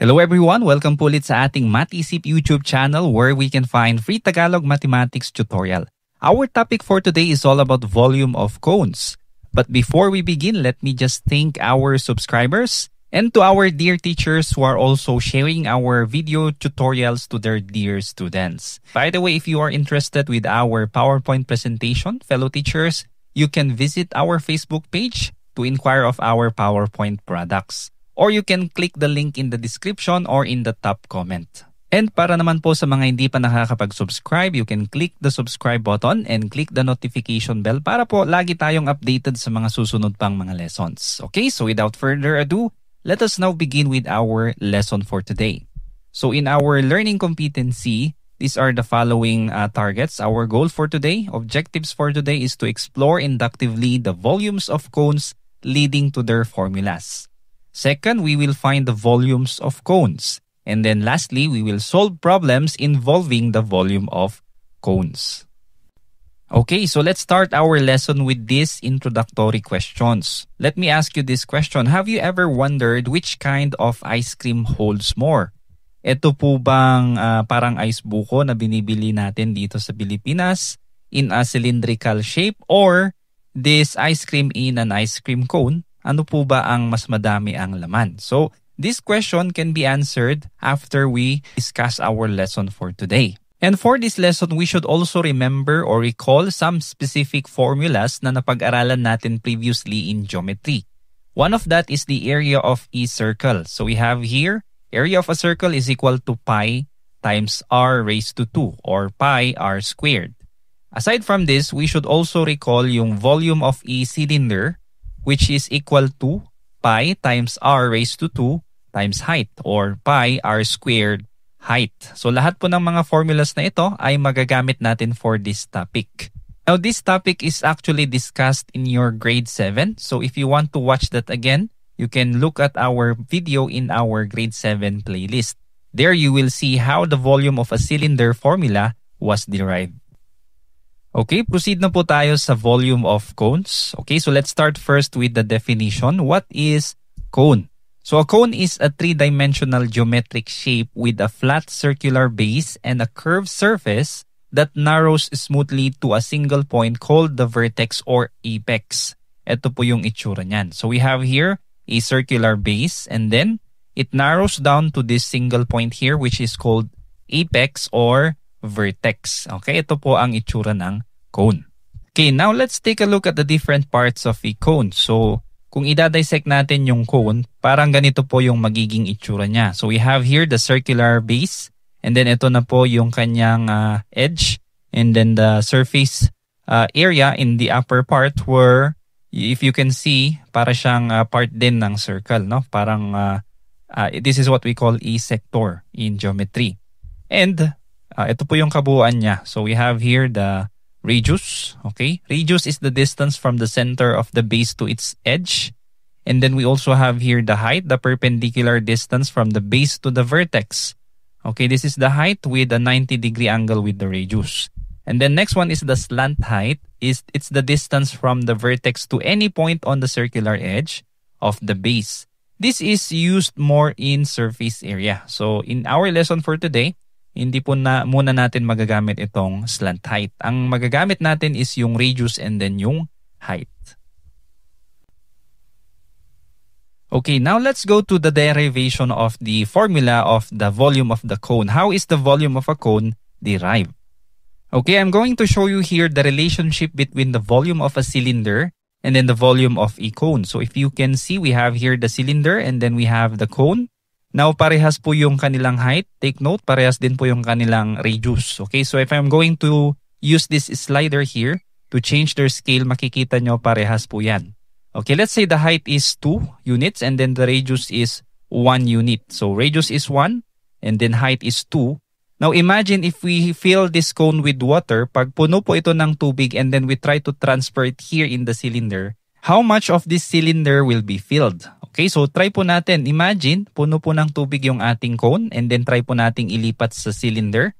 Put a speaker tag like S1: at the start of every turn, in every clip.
S1: Hello everyone! Welcome po ulit sa ating Math-Isip YouTube channel where we can find free Tagalog mathematics tutorial. Our topic for today is all about volume of cones. But before we begin, let me just thank our subscribers and to our dear teachers who are also sharing our video tutorials to their dear students. By the way, if you are interested with our PowerPoint presentation, fellow teachers, you can visit our Facebook page to inquire of our PowerPoint products. Or you can click the link in the description or in the top comment. And para naman po sa mga hindi pa nakakapag-subscribe, you can click the subscribe button and click the notification bell para po lagi tayong updated sa mga susunod pang mga lessons. Okay, so without further ado, let us now begin with our lesson for today. So in our learning competency, these are the following targets. Our goal for today, objectives for today is to explore inductively the volumes of cones leading to their formulas. Second, we will find the volumes of cones. And then lastly, we will solve problems involving the volume of cones. Okay, so let's start our lesson with these introductory questions. Let me ask you this question. Have you ever wondered which kind of ice cream holds more? Ito po bang parang ice buko na binibili natin dito sa Pilipinas in a cylindrical shape or this ice cream in an ice cream cone? Ano po ba ang mas madami ang laman? So, this question can be answered after we discuss our lesson for today. And for this lesson, we should also remember or recall some specific formulas na napag-aralan natin previously in geometry. One of that is the area of a circle. So, we have here, area of a circle is equal to pi times r raised to 2 or pi r squared. Aside from this, we should also recall yung volume of a cylinder which is equal to pi times r raised to 2 times height or pi r squared height. So lahat po ng mga formulas na ito ay magagamit natin for this topic. Now this topic is actually discussed in your grade 7. So if you want to watch that again, you can look at our video in our grade 7 playlist. There you will see how the volume of a cylinder formula was derived. Okay, proceed na po tayo sa volume of cones. Okay, so let's start first with the definition. What is cone? So a cone is a three-dimensional geometric shape with a flat circular base and a curved surface that narrows smoothly to a single point called the vertex or apex. Ito po yung itsura niyan. So we have here a circular base and then it narrows down to this single point here which is called apex or vertex. Okay, ito po ang itsura ng cone. Okay, now let's take a look at the different parts of a cone. So, kung i-dissect natin yung cone, parang ganito po yung magiging itsura niya. So, we have here the circular base and then ito na po yung kanyang edge and then the surface area in the upper part where if you can see, para siyang part din ng circle, no? Parang this is what we call a sector in geometry. And ito po yung kabuuan niya. So we have here the radius. Okay, radius is the distance from the center of the base to its edge. And then we also have here the height, the perpendicular distance from the base to the vertex. Okay, this is the height with a 90-degree angle with the radius. And then next one is the slant height. It's the distance from the vertex to any point on the circular edge of the base. This is used more in surface area. So in our lesson for today, hindi po na muna natin magagamit itong slant height. Ang magagamit natin is yung radius and then yung height. Okay, now let's go to the derivation of the formula of the volume of the cone. How is the volume of a cone derived? Okay, I'm going to show you here the relationship between the volume of a cylinder and then the volume of a cone. So if you can see, we have here the cylinder and then we have the cone. Now, parehas po yung kanilang height. Take note, parehas din po yung kanilang radius. Okay, so if I'm going to use this slider here to change their scale, makikita nyo parehas po yan. Okay, let's say the height is 2 units and then the radius is 1 unit. So radius is 1 and then height is 2. Now, imagine if we fill this cone with water, pag puno po ito ng tubig and then we try to transfer it here in the cylinder, how much of this cylinder will be filled? Okay, so try po natin. Imagine, puno po ng tubig yung ating cone and then try po nating ilipat sa cylinder.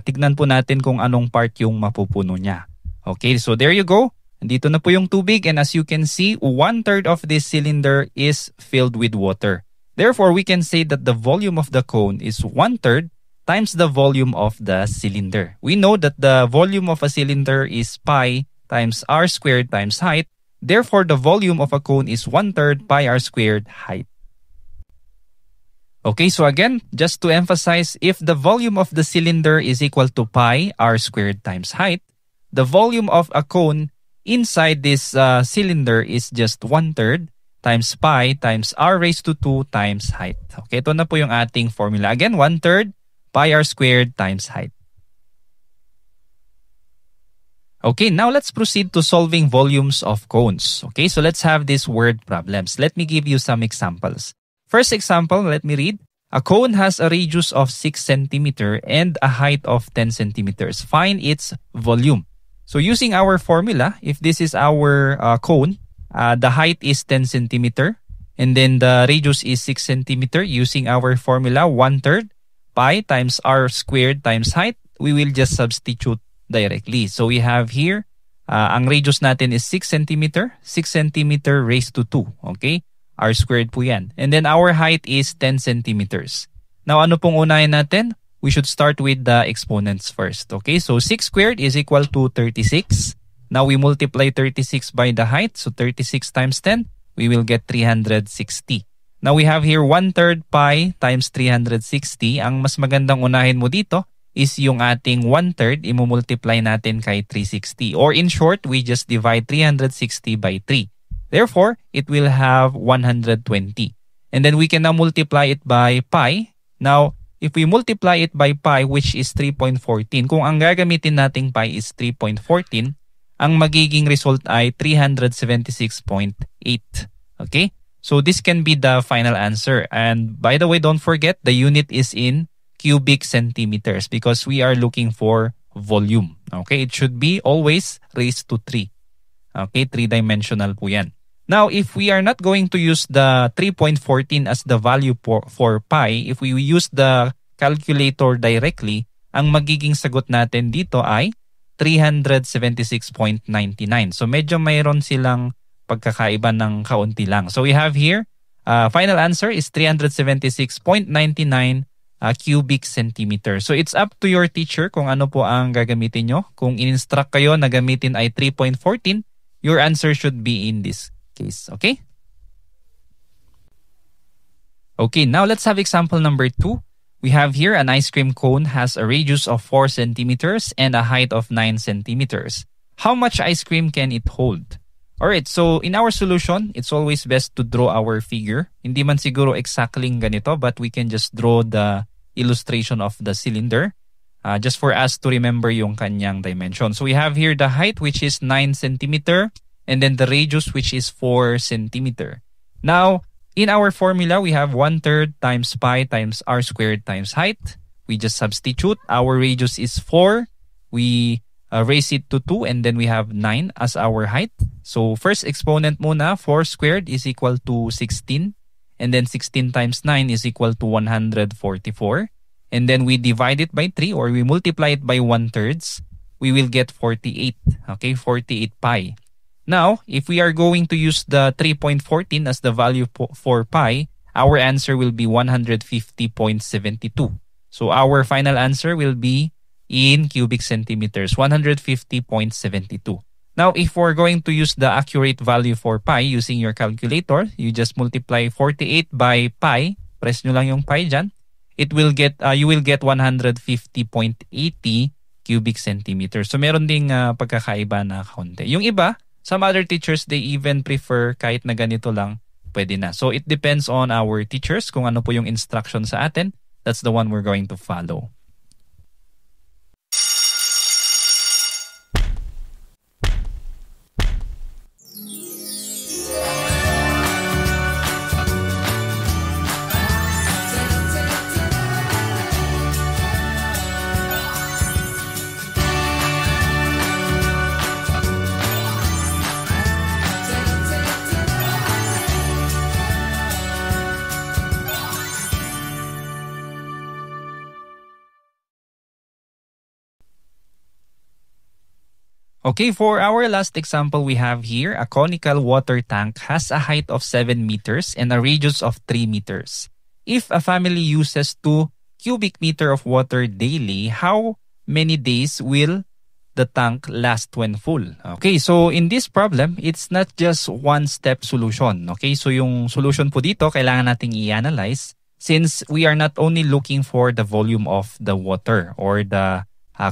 S1: Tignan po natin kung anong part yung mapupuno niya. Okay, so there you go. Dito na po yung tubig and as you can see, 1/3 of this cylinder is filled with water. Therefore, we can say that the volume of the cone is 1/3 times the volume of the cylinder. We know that the volume of a cylinder is pi times r squared times height. Therefore, the volume of a cone is 1/3 pi r squared height. Okay, so again, just to emphasize, if the volume of the cylinder is equal to pi r squared times height, the volume of a cone inside this cylinder is just 1/3 times pi times r raised to 2 times height. Okay, ito na po yung ating formula. Again, 1/3 pi r squared times height. Okay, now let's proceed to solving volumes of cones. Okay, so let's have these word problems. Let me give you some examples. First example, let me read. A cone has a radius of 6 cm and a height of 10 cm. Find its volume. So using our formula, if this is our cone, the height is 10 cm and then the radius is 6 cm. Using our formula, 1/3 pi times r squared times height, we will just substitute directly. So we have here, ang radius natin is 6 cm, 6 cm raised to 2. Okay? R squared po yan. And then our height is 10 centimeters. Now, ano pong unahin natin? We should start with the exponents first. Okay, so 6 squared is equal to 36. Now, we multiply 36 by the height. So 36 times 10, we will get 360. Now, we have here 1/3 pi times 360. Ang mas magandang unahin mo dito is yung ating 1/3, imumultiply natin kay 360. Or in short, we just divide 360 by 3. Therefore, it will have 120. And then we can now multiply it by pi. Now, if we multiply it by pi, which is 3.14, kung ang gagamitin nating pi is 3.14, ang magiging result ay 376.8. Okay? So this can be the final answer. And by the way, don't forget, the unit is in cubic centimeters because we are looking for volume. Okay? It should be always raised to 3. Okay? 3-dimensional po yan. Now, if we are not going to use the 3.14 as the value for pi, if we use the calculator directly, ang magiging sagot natin dito ay 376.99. So medyo mayroon silang pagkakaiba ng kaunti lang. So we have here, final answer is 376.99 cubic centimeter. So it's up to your teacher kung ano po ang gagamitin nyo. Kung in-instruct kayo na gamitin ay 3.14, your answer should be in this case. Okay? Okay, now let's have example number 2. We have here an ice cream cone has a radius of 4 centimeters and a height of 9 centimeters. How much ice cream can it hold? Alright, so in our solution, it's always best to draw our figure. Hindi man siguro exactly ganito, but we can just draw the illustration of the cylinder just for us to remember yung kanyang dimension. So we have here the height, which is 9 centimeter, and then the radius, which is 4 centimeter. Now, in our formula, we have 1/3 times pi times r squared times height. We just substitute. Our radius is 4. We raise it to 2, and then we have 9 as our height. So, first exponent muna, 4 squared is equal to 16. And then 16 times 9 is equal to 144. And then we divide it by 3, or we multiply it by 1/3. We will get 48. Okay, 48 pi. Now, if we are going to use the 3.14 as the value for pi, our answer will be 150.72. So our final answer will be in cubic centimeters, 150.72. Now, if we're going to use the accurate value for pi using your calculator, you just multiply 48 by pi, press nyo lang yung pi dyan, it will get, you will get 150.80 cubic centimeters. So meron ding pagkakaiba na kaunti. Yung iba, some other teachers, they even prefer kahit na ganito lang, pwede na. So it depends on our teachers kung ano po yung instruction sa atin. That's the one we're going to follow. Okay, for our last example, we have here a conical water tank has a height of 7 meters and a radius of 3 meters. If a family uses 2 cubic meter of water daily, how many days will the tank last when full? Okay, so in this problem, it's not just one-step solution. Okay, so yung solution po dito, kailangan nating i-analyze since we are not only looking for the volume of the water or the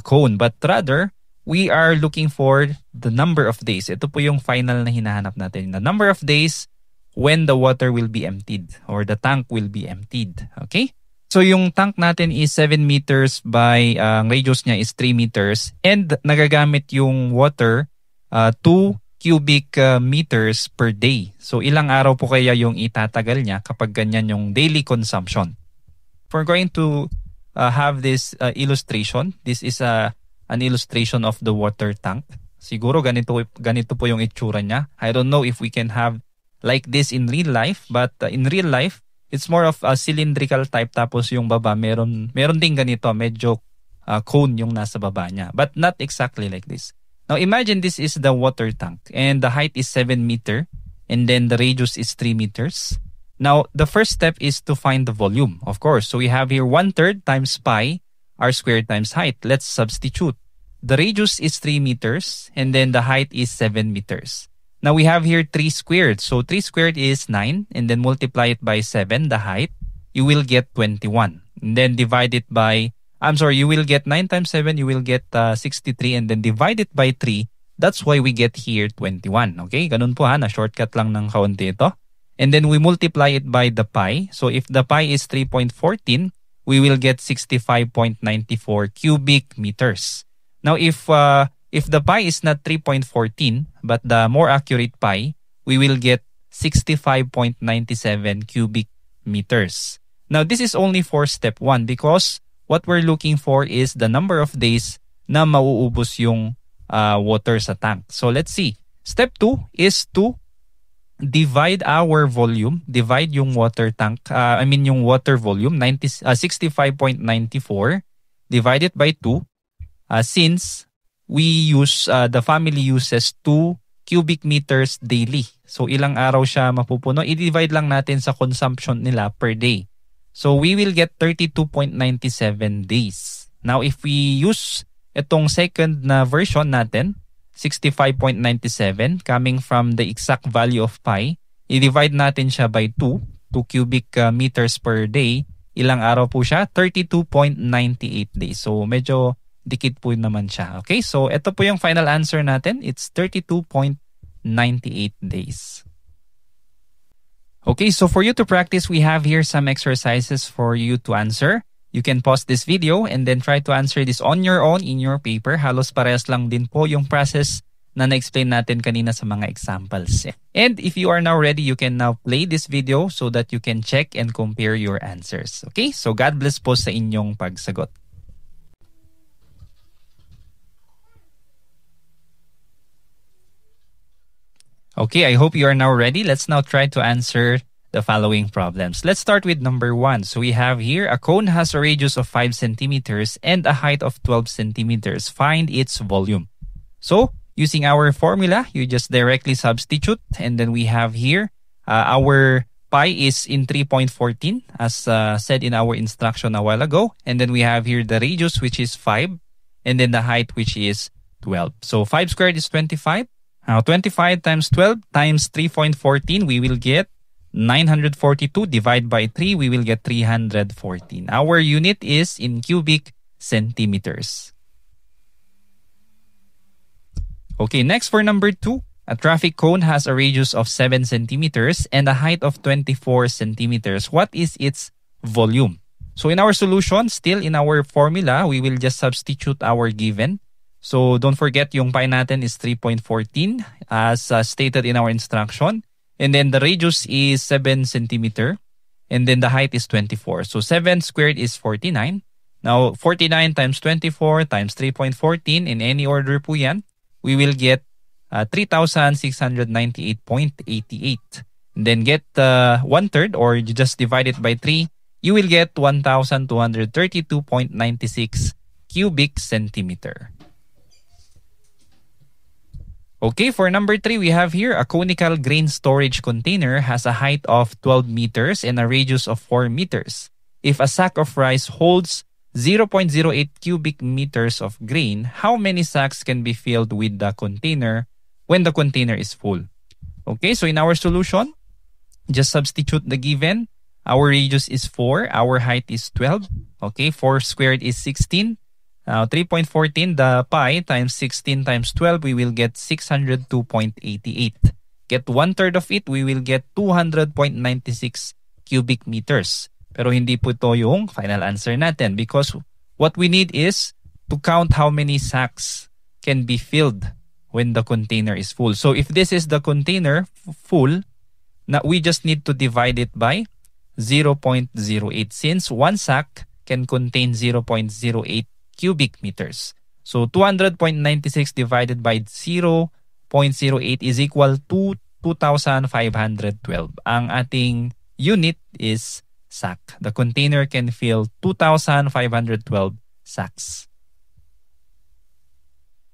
S1: cone, but rather, we are looking for the number of days. Ito po yung final na hinahanap natin. The number of days when the water will be emptied or the tank will be emptied. Okay? So yung tank natin is 7 meters by radius niya is 3 meters and nagagamit yung water 2 cubic meters per day. So ilang araw po kaya yung itatagal niya kapag ganyan yung daily consumption? If we're going to have this illustration, this is an illustration of the water tank. Siguro ganito po yung itsura niya. I don't know if we can have like this in real life, but in real life, it's more of a cylindrical type tapos yung baba meron ding ganito, medyo cone yung nasa baba niya, but not exactly like this. Now imagine this is the water tank and the height is 7 meter and then the radius is 3 meters. Now the first step is to find the volume, of course. So we have here 1/3 times pi r squared times height. Let's substitute. The radius is 3 meters and then the height is 7 meters. Now we have here 3 squared. So 3 squared is 9 and then multiply it by 7, the height. You will get 21. And then divide it by, you will get 9 times 7, you will get 63 and then divide it by 3. That's why we get here 21. Okay, ganun po ha, na-shortcut lang ng kaunti ito. And then we multiply it by the pi. So if the pi is 3.14, we will get 65.94 cubic meters. Now, if the pi is not 3.14, but the more accurate pi, we will get 65.97 cubic meters. Now, this is only for step 1 because what we're looking for is the number of days na mauubos yung water sa tank. So, let's see. Step 2 is to divide our volume, divide yung water tank, yung water volume, 65.94, divide it by 2, since we use, the family uses 2 cubic meters daily. So, ilang araw siya mapupuno? I-divide lang natin sa consumption nila per day. So, we will get 32.97 days. Now, if we use itong second na version natin, 65.97 coming from the exact value of pi, i-divide natin siya by 2 cubic meters per day. Ilang araw po siya? 32.98 days. So medyo dikit po naman siya. Okay, so ito po yung final answer natin. It's 32.98 days. Okay, so for you to practice, we have here some exercises for you to answer. You can pause this video and then try to answer this on your own in your paper. Halos parehas lang din po yung process na na-explain natin kanina sa mga examples. And if you are now ready, you can now play this video so that you can check and compare your answers. Okay? So God bless po sa inyong pagsagot. Okay, I hope you are now ready. Let's now try to answer the following problems. Let's start with number 1. So we have here a cone has a radius of 5 centimeters and a height of 12 centimeters. Find its volume. So using our formula, you just directly substitute, and then we have here our pi is in 3.14 as said in our instruction a while ago, and then we have here the radius which is 5 and then the height which is 12. So 5 squared is 25. Now 25 times 12 times 3.14, we will get 942. Divide by 3, we will get 314. Our unit is in cubic centimeters. Okay, next for number 2. A traffic cone has a radius of 7 centimeters and a height of 24 centimeters. What is its volume? So in our solution, still in our formula, we will just substitute our given. So don't forget yung pi natin is 3.14 as stated in our instruction. And then the radius is 7 centimeter. And then the height is 24. So 7 squared is 49. Now 49 times 24 times 3.14 in any order po yan, we will get 3,698.88. And then get 1/3 or you just divide it by 3, you will get 1,232.96 cubic centimeter. Okay, for number 3, we have here a conical grain storage container has a height of 12 meters and a radius of 4 meters. If a sack of rice holds 0.08 cubic meters of grain, how many sacks can be filled with the container when the container is full? Okay, so in our solution, just substitute the given. Our radius is 4, our height is 12. Okay, 4 squared is 16. Now, 3.14, the pi times 16 times 12, we will get 602.88. Get 1/3 of it, we will get 200.96 cubic meters. Pero hindi po ito yung final answer natin because what we need is to count how many sacks can be filled when the container is full. So if this is the container full, now we just need to divide it by 0.08 since one sack can contain 0.08 cubic meters. So 200.96 divided by 0.08 is equal to 2,512. Ang ating unit is sack. The container can fill 2,512 sacks.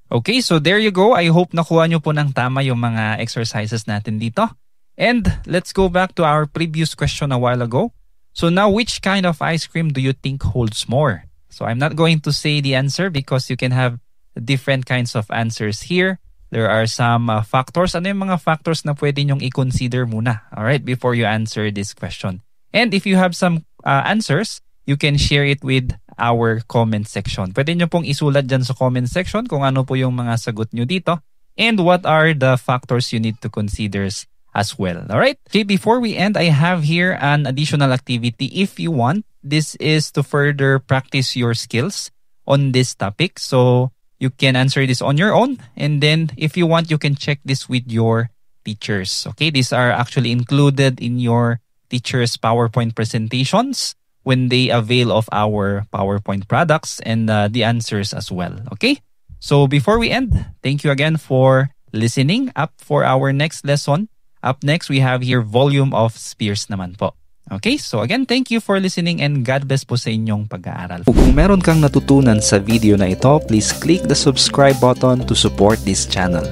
S1: Okay, so there you go. I hope nakuha nyo po ng tama yung mga exercises natin dito. And let's go back to our previous question a while ago. So now, which kind of ice cream do you think holds more? So I'm not going to say the answer because you can have different kinds of answers here. There are some factors. Ano yung mga factors na pwede nyong i-consider muna, alright, before you answer this question. And if you have some answers, you can share it with our comment section. Pwede nyo pong isulat dyan sa comment section kung ano po yung mga sagot nyo dito and what are the factors you need to consider as well. Alright? Okay, before we end, I have here an additional activity if you want. This is to further practice your skills on this topic. So you can answer this on your own. And then if you want, you can check this with your teachers. Okay, these are actually included in your teachers' PowerPoint presentations when they avail of our PowerPoint products and the answers as well. Okay, so before we end, thank you again for listening. Up for our next lesson. Up next, we have here volume of spheres naman po. Okay, so again, thank you for listening and God bless po sa inyong pag-aaral.
S2: Kung meron kang natutunan sa video na ito, please click the subscribe button to support this channel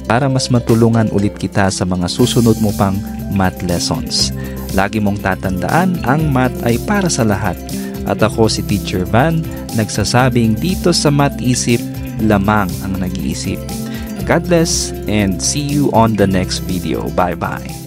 S2: para mas matulungan ulit kita sa mga susunod mo pang math lessons. Lagi mong tatandaan, ang math ay para sa lahat. At ako si Teacher Van, nagsasabing dito sa Math Isip, lamang ang nag-iisip. God bless and see you on the next video. Bye-bye.